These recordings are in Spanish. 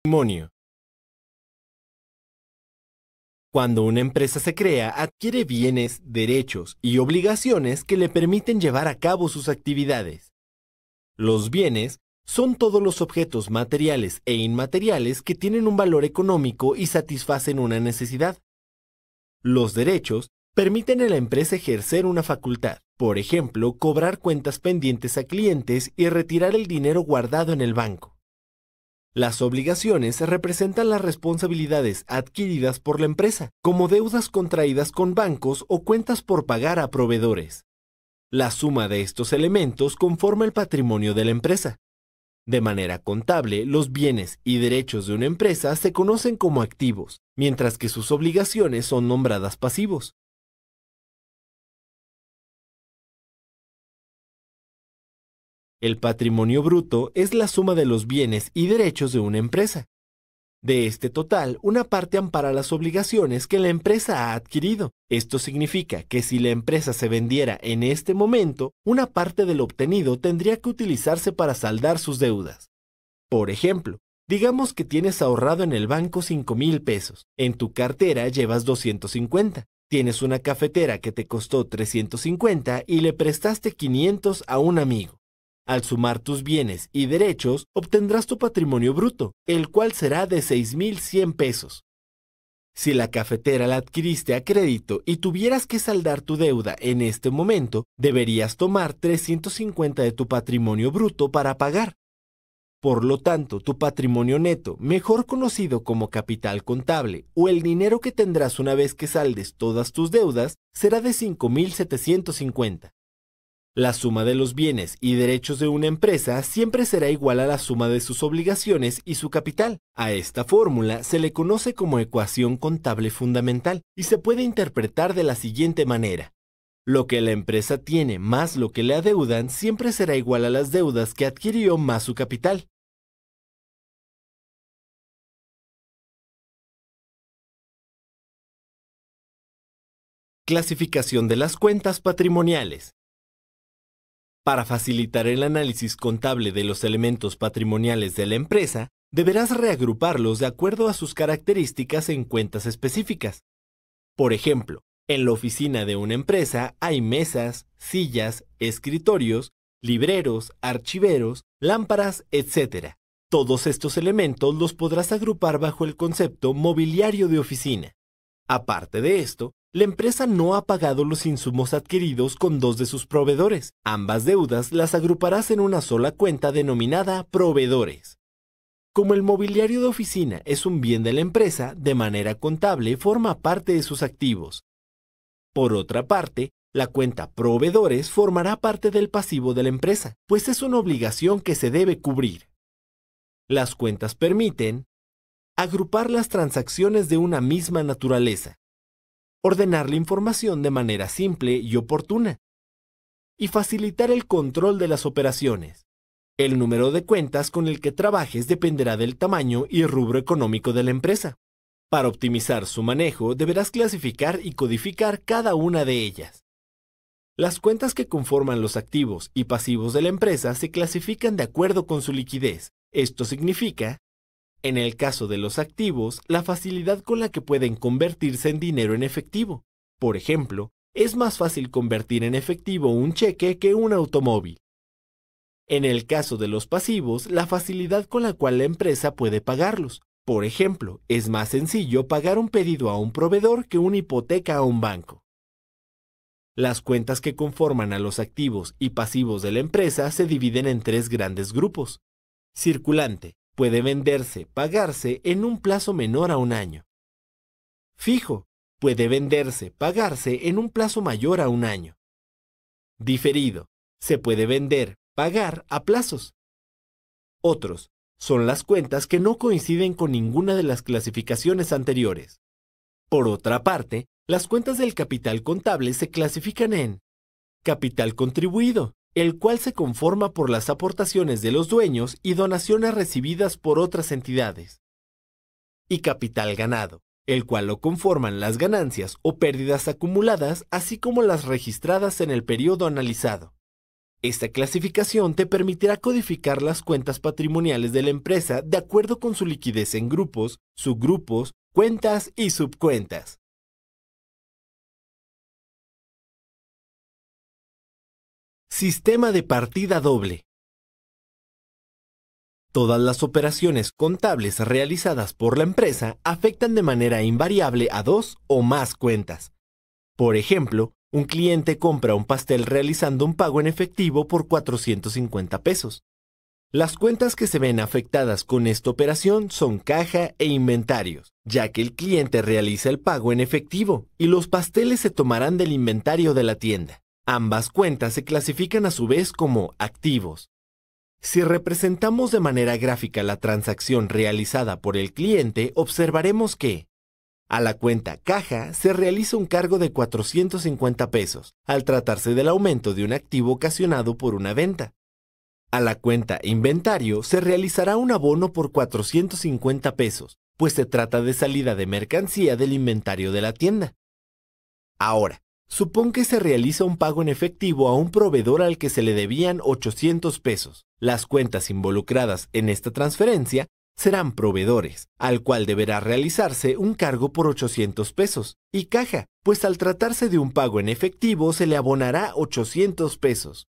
Patrimonio. Cuando una empresa se crea, adquiere bienes, derechos y obligaciones que le permiten llevar a cabo sus actividades. Los bienes son todos los objetos materiales e inmateriales que tienen un valor económico y satisfacen una necesidad. Los derechos permiten a la empresa ejercer una facultad, por ejemplo, cobrar cuentas pendientes a clientes y retirar el dinero guardado en el banco. Las obligaciones representan las responsabilidades adquiridas por la empresa, como deudas contraídas con bancos o cuentas por pagar a proveedores. La suma de estos elementos conforma el patrimonio de la empresa. De manera contable, los bienes y derechos de una empresa se conocen como activos, mientras que sus obligaciones son nombradas pasivos. El patrimonio bruto es la suma de los bienes y derechos de una empresa. De este total, una parte ampara las obligaciones que la empresa ha adquirido. Esto significa que si la empresa se vendiera en este momento, una parte del obtenido tendría que utilizarse para saldar sus deudas. Por ejemplo, digamos que tienes ahorrado en el banco 5,000 pesos. En tu cartera llevas 250. Tienes una cafetera que te costó 350 y le prestaste 500 a un amigo. Al sumar tus bienes y derechos, obtendrás tu patrimonio bruto, el cual será de 6,100 pesos. Si la cafetera la adquiriste a crédito y tuvieras que saldar tu deuda en este momento, deberías tomar 350 de tu patrimonio bruto para pagar. Por lo tanto, tu patrimonio neto, mejor conocido como capital contable, o el dinero que tendrás una vez que saldes todas tus deudas, será de 5,750. La suma de los bienes y derechos de una empresa siempre será igual a la suma de sus obligaciones y su capital. A esta fórmula se le conoce como ecuación contable fundamental y se puede interpretar de la siguiente manera. Lo que la empresa tiene más lo que le adeudan siempre será igual a las deudas que adquirió más su capital. Clasificación de las cuentas patrimoniales. Para facilitar el análisis contable de los elementos patrimoniales de la empresa, deberás reagruparlos de acuerdo a sus características en cuentas específicas. Por ejemplo, en la oficina de una empresa hay mesas, sillas, escritorios, libreros, archiveros, lámparas, etc. Todos estos elementos los podrás agrupar bajo el concepto mobiliario de oficina. Aparte de esto, la empresa no ha pagado los insumos adquiridos con dos de sus proveedores. Ambas deudas las agruparás en una sola cuenta denominada proveedores. Como el mobiliario de oficina es un bien de la empresa, de manera contable forma parte de sus activos. Por otra parte, la cuenta proveedores formará parte del pasivo de la empresa, pues es una obligación que se debe cubrir. Las cuentas permiten agrupar las transacciones de una misma naturaleza, ordenar la información de manera simple y oportuna, y facilitar el control de las operaciones. El número de cuentas con el que trabajes dependerá del tamaño y rubro económico de la empresa. Para optimizar su manejo, deberás clasificar y codificar cada una de ellas. Las cuentas que conforman los activos y pasivos de la empresa se clasifican de acuerdo con su liquidez. Esto significa, en el caso de los activos, la facilidad con la que pueden convertirse en dinero en efectivo. Por ejemplo, es más fácil convertir en efectivo un cheque que un automóvil. En el caso de los pasivos, la facilidad con la cual la empresa puede pagarlos. Por ejemplo, es más sencillo pagar un pedido a un proveedor que una hipoteca a un banco. Las cuentas que conforman a los activos y pasivos de la empresa se dividen en tres grandes grupos. Circulante. Puede venderse, pagarse en un plazo menor a un año. Fijo. Puede venderse, pagarse en un plazo mayor a un año. Diferido. Se puede vender, pagar a plazos. Otros son las cuentas que no coinciden con ninguna de las clasificaciones anteriores. Por otra parte, las cuentas del capital contable se clasifican en capital contribuido, el cual se conforma por las aportaciones de los dueños y donaciones recibidas por otras entidades, y capital ganado, el cual lo conforman las ganancias o pérdidas acumuladas, así como las registradas en el periodo analizado. Esta clasificación te permitirá codificar las cuentas patrimoniales de la empresa de acuerdo con su liquidez en grupos, subgrupos, cuentas y subcuentas. Sistema de partida doble. Todas las operaciones contables realizadas por la empresa afectan de manera invariable a dos o más cuentas. Por ejemplo, un cliente compra un pastel realizando un pago en efectivo por 450 pesos. Las cuentas que se ven afectadas con esta operación son caja e inventarios, ya que el cliente realiza el pago en efectivo y los pasteles se tomarán del inventario de la tienda. Ambas cuentas se clasifican a su vez como activos. Si representamos de manera gráfica la transacción realizada por el cliente, observaremos que a la cuenta caja se realiza un cargo de 450 pesos, al tratarse del aumento de un activo ocasionado por una venta. A la cuenta inventario se realizará un abono por 450 pesos, pues se trata de salida de mercancía del inventario de la tienda. Ahora, supón que se realiza un pago en efectivo a un proveedor al que se le debían 800 pesos. Las cuentas involucradas en esta transferencia serán proveedores, al cual deberá realizarse un cargo por 800 pesos, y caja, pues al tratarse de un pago en efectivo se le abonará 800 pesos.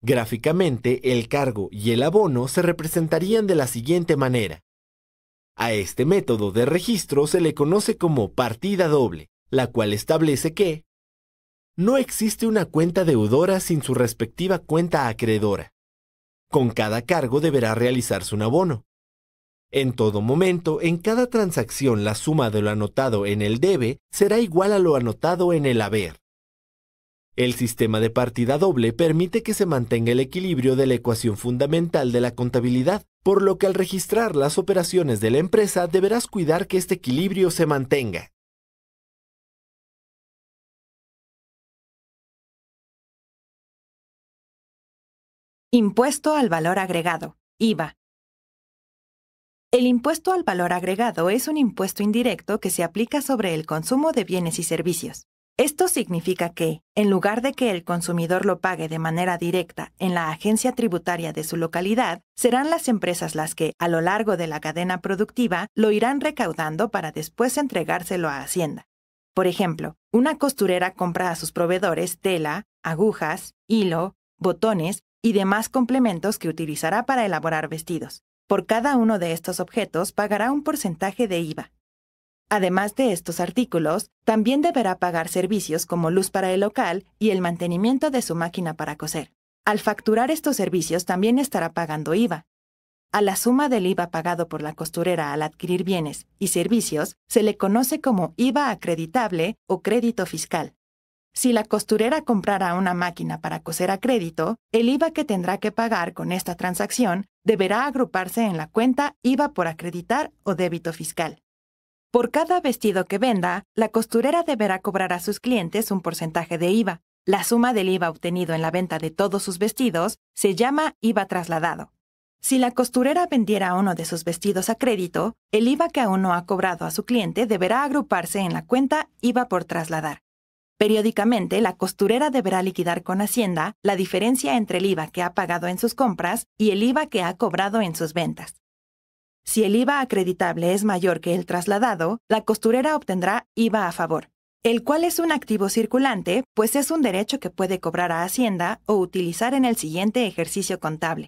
Gráficamente, el cargo y el abono se representarían de la siguiente manera. A este método de registro se le conoce como partida doble, la cual establece que no existe una cuenta deudora sin su respectiva cuenta acreedora. Con cada cargo deberá realizarse un abono. En todo momento, en cada transacción, la suma de lo anotado en el debe será igual a lo anotado en el haber. El sistema de partida doble permite que se mantenga el equilibrio de la ecuación fundamental de la contabilidad, por lo que al registrar las operaciones de la empresa deberás cuidar que este equilibrio se mantenga. Impuesto al valor agregado, IVA. El impuesto al valor agregado es un impuesto indirecto que se aplica sobre el consumo de bienes y servicios. Esto significa que, en lugar de que el consumidor lo pague de manera directa en la agencia tributaria de su localidad, serán las empresas las que, a lo largo de la cadena productiva, lo irán recaudando para después entregárselo a Hacienda. Por ejemplo, una costurera compra a sus proveedores tela, agujas, hilo, botones y demás complementos que utilizará para elaborar vestidos. Por cada uno de estos objetos pagará un porcentaje de IVA. Además de estos artículos, también deberá pagar servicios como luz para el local y el mantenimiento de su máquina para coser. Al facturar estos servicios también estará pagando IVA. A la suma del IVA pagado por la costurera al adquirir bienes y servicios se le conoce como IVA acreditable o crédito fiscal. Si la costurera comprara una máquina para coser a crédito, el IVA que tendrá que pagar con esta transacción deberá agruparse en la cuenta IVA por acreditar o débito fiscal. Por cada vestido que venda, la costurera deberá cobrar a sus clientes un porcentaje de IVA. La suma del IVA obtenido en la venta de todos sus vestidos se llama IVA trasladado. Si la costurera vendiera uno de sus vestidos a crédito, el IVA que aún no ha cobrado a su cliente deberá agruparse en la cuenta IVA por trasladar. Periódicamente, la costurera deberá liquidar con Hacienda la diferencia entre el IVA que ha pagado en sus compras y el IVA que ha cobrado en sus ventas. Si el IVA acreditable es mayor que el trasladado, la costurera obtendrá IVA a favor, el cual es un activo circulante, pues es un derecho que puede cobrar a Hacienda o utilizar en el siguiente ejercicio contable.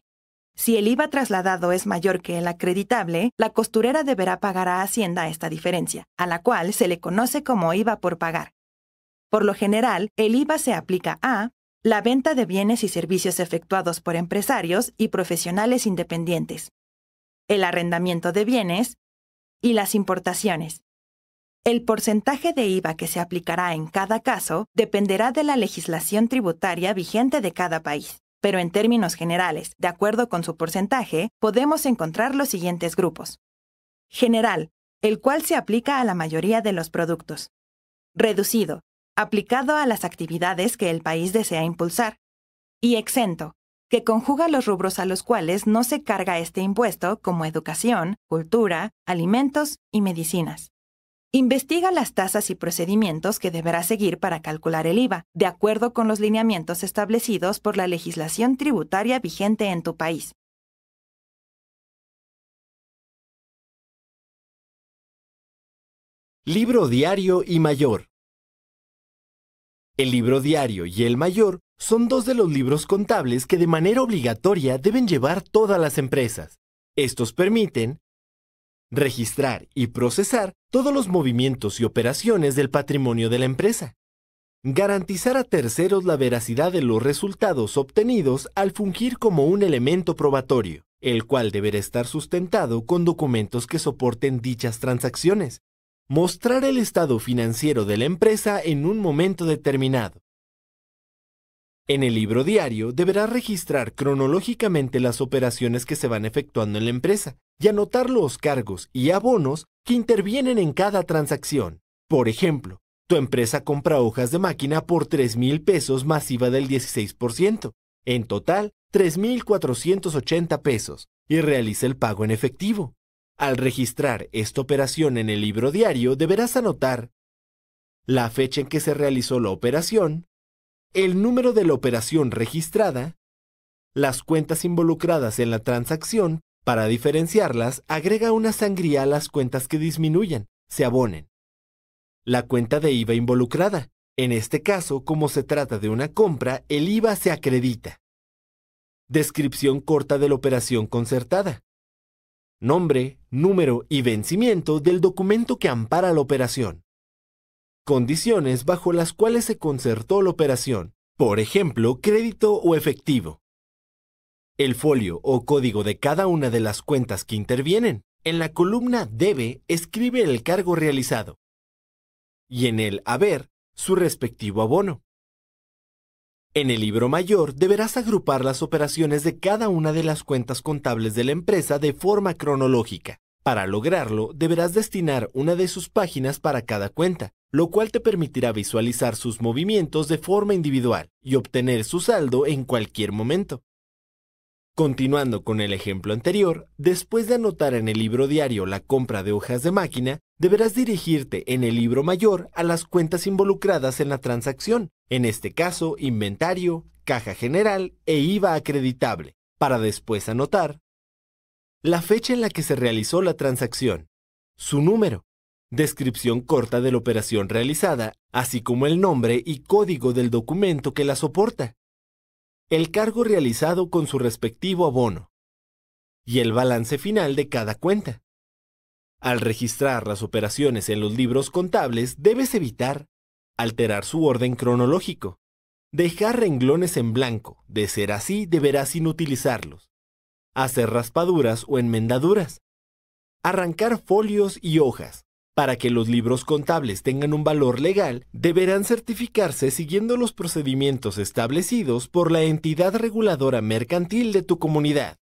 Si el IVA trasladado es mayor que el acreditable, la costurera deberá pagar a Hacienda esta diferencia, a la cual se le conoce como IVA por pagar. Por lo general, el IVA se aplica a la venta de bienes y servicios efectuados por empresarios y profesionales independientes, el arrendamiento de bienes y las importaciones. El porcentaje de IVA que se aplicará en cada caso dependerá de la legislación tributaria vigente de cada país, pero en términos generales, de acuerdo con su porcentaje, podemos encontrar los siguientes grupos. General, el cual se aplica a la mayoría de los productos. Reducido, aplicado a las actividades que el país desea impulsar. Y exento, que conjuga los rubros a los cuales no se carga este impuesto como educación, cultura, alimentos y medicinas. Investiga las tasas y procedimientos que deberás seguir para calcular el IVA, de acuerdo con los lineamientos establecidos por la legislación tributaria vigente en tu país. Libro diario y mayor. El libro diario y el mayor son dos de los libros contables que de manera obligatoria deben llevar todas las empresas. Estos permiten registrar y procesar todos los movimientos y operaciones del patrimonio de la empresa. Garantizar a terceros la veracidad de los resultados obtenidos al fungir como un elemento probatorio, el cual deberá estar sustentado con documentos que soporten dichas transacciones. Mostrar el estado financiero de la empresa en un momento determinado. En el libro diario deberás registrar cronológicamente las operaciones que se van efectuando en la empresa y anotar los cargos y abonos que intervienen en cada transacción. Por ejemplo, tu empresa compra hojas de máquina por 3,000 pesos más IVA del 16%, en total 3,480 pesos, y realiza el pago en efectivo. Al registrar esta operación en el libro diario, deberás anotar la fecha en que se realizó la operación, el número de la operación registrada, las cuentas involucradas en la transacción. Para diferenciarlas, agrega una sangría a las cuentas que disminuyan, se abonen. La cuenta de IVA involucrada. En este caso, como se trata de una compra, el IVA se acredita. Descripción corta de la operación concertada. Nombre, número y vencimiento del documento que ampara la operación. Condiciones bajo las cuales se concertó la operación, por ejemplo, crédito o efectivo. El folio o código de cada una de las cuentas que intervienen. En la columna Debe, escribe el cargo realizado. Y en el Haber, su respectivo abono. En el libro mayor deberás agrupar las operaciones de cada una de las cuentas contables de la empresa de forma cronológica. Para lograrlo, deberás destinar una de sus páginas para cada cuenta, lo cual te permitirá visualizar sus movimientos de forma individual y obtener su saldo en cualquier momento. Continuando con el ejemplo anterior, después de anotar en el libro diario la compra de hojas de máquina, deberás dirigirte en el libro mayor a las cuentas involucradas en la transacción, en este caso inventario, caja general e IVA acreditable, para después anotar la fecha en la que se realizó la transacción, su número, descripción corta de la operación realizada, así como el nombre y código del documento que la soporta, el cargo realizado con su respectivo abono y el balance final de cada cuenta. Al registrar las operaciones en los libros contables, debes evitar alterar su orden cronológico, dejar renglones en blanco, de ser así deberás inutilizarlos, hacer raspaduras o enmendaduras, arrancar folios y hojas. Para que los libros contables tengan un valor legal, deberán certificarse siguiendo los procedimientos establecidos por la entidad reguladora mercantil de tu comunidad.